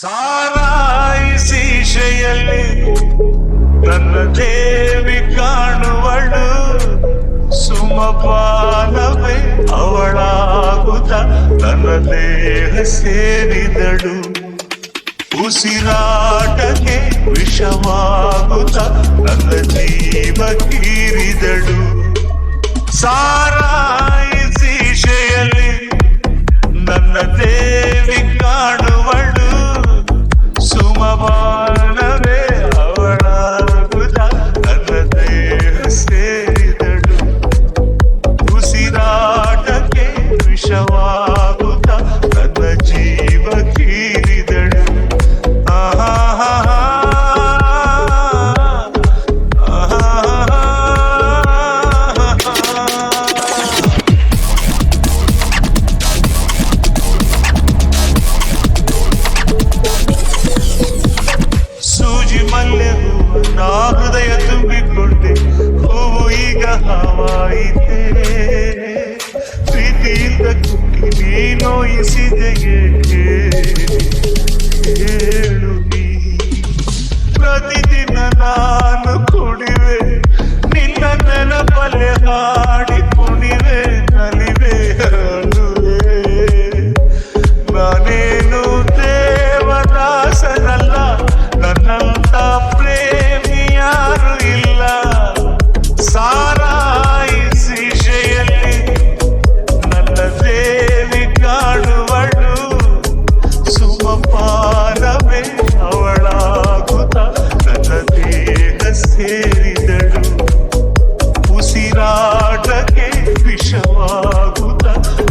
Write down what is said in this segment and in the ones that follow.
ಸಾರಾಯಿಸಿ ಶೆಯಲ್ಲಿ ನನ್ನ ದೇವಿ ಕಾಣುವಳು, ಸುಮಪಾನವೇ ಅವಳಾಗುತ್ತ ನನ್ನ ದೇಹ ಸೇರಿದಳು. ಉಸಿರಾಟಕ್ಕೆ ವಿಷವಾಗುತ್ತ ನನ್ನ ಜೀವ ಕೀರಿದಳು. ಸಾರಾಯಿಸಿ ಶೆಯಲ್ಲಿ ನನ್ನ ದೇವಿ ಕಾಣುವಳು, ಸುಮಪಾನವೇ ಅವಳಾಗುತ್ತ ನನ್ನ ದೇಹ ಸೇರಿದಳು. ಉಸಿರಾಟಕ್ಕೆ ವಿಷವಾಗುತ್ತ ನನ್ನ ಜೀವ ಕೀರಿದಳು. ಸೂಜಿ ಮಲ್ಲೆ ಹೂವು ನಾ ಹೃದಯ ತುಂಬಿಕೊಂಡೆ, ಹೂವು ಈಗ ಹಾವಾಯಿತೆ. ಪ್ರೀತಿಯಿಂದ ಕುಕ್ಕಿ ನೀ ನೋಯಿಸಿದೆ ಏಕೆ ಹೇಳು ನೀ. ಪ್ರತಿದಿನ ನಾನು ಕುಡಿವೆ, ನಿನ್ನ ನೆನಪಲೆ ಹಾಡಿ ಕುಣಿವೆ, ನಲಿವೆ ಅಳುವೆ. ನಾನೇನು ದೇವದಾಸನಲ್ಲ, ನನ್ನಂತ ಪ್ರೇಮಿ ಯಾರು ಇಲ್ಲ. ಸಾರಾಯಿಸಿ ಶೆಯಲ್ಲಿ ನನ್ನ ದೇವಿ ಕಾಣುವಳು, ಸುಮಪಾನವೇ ಅವಳಾಗುತ್ತ ನನ್ನ ದೇಹ ಸೇರಿದಳು. ಉಸಿರಾಟಕ್ಕೆ ವಿಷವಾಗುತ್ತ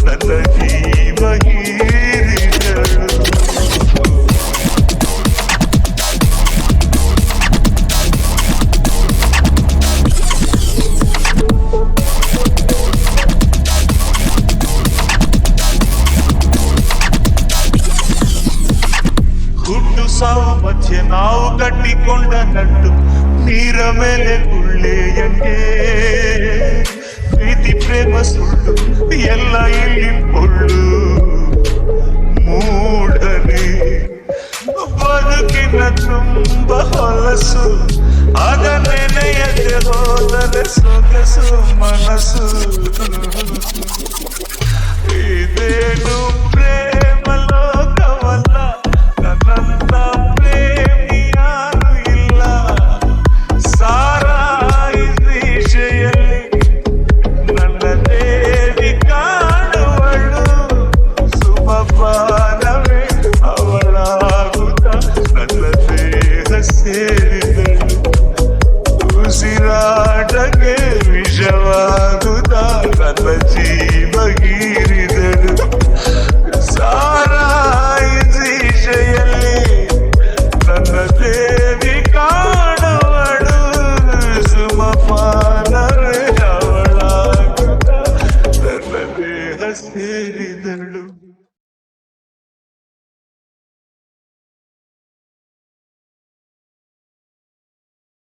ನನ್ನ ಜೀವ ಹೀರಿದಳು. ಹುಟ್ಟು ಸಾವು ಮಧ್ಯೆ ನಾವು ಕಟ್ಟಿಕೊಂಡ ನಂಟು, ನೀರ ಮೇಲೆ ಗುಳ್ಳೆಯಂಗೆ. ಪ್ರೀತಿ ಪ್ರೇಮ ಸುಳ್ಳು ಎಲ್ಲ ಇಲ್ಲಿ ಪೊಳ್ಳು. ಮೂಢನೆ ಬದುಕಿನ ತುಂಬ ಹೊಲಸು, ಅದ ನೆನೆಯದೆ ಹೋದರೆ ಸೊಗಸು ಮನಸ್ಸು. ಇದೇನು ಪ್ರೇಮ ಲೋಕವಲ್ಲ, ನನ್ನಂತ ಪ್ರೇಮಿ ಯಾರು ಇಲ್ಲ. ಸಾರಾಯಿಸಿ ಶೆಯಲ್ಲಿ ನನ್ನ ದೇವಿ ಕಾಣುವಳು, ಸುಮಪಾನವೇ ಅವಳಾಗುತ್ತ ನನ್ನ ದೇಹ ಸೇರಿದಳು. ಉಸಿರಾಟಕ್ಕೆ ವಿಷವಾಗುತ್ತ ನನ್ನ ಜೀವ ಹೀರಿದಳು. ಸಾರಾಯಿಸಿ ಶೆಯಲ್ಲಿ ನನ್ನ ದೇವಿ ಕಾಣುವಳು, ಸುಮಪಾನವೇ ಅವಳಾಗುತ್ತ ನನ್ನ ದೇಹ ಸೇರಿದಳು.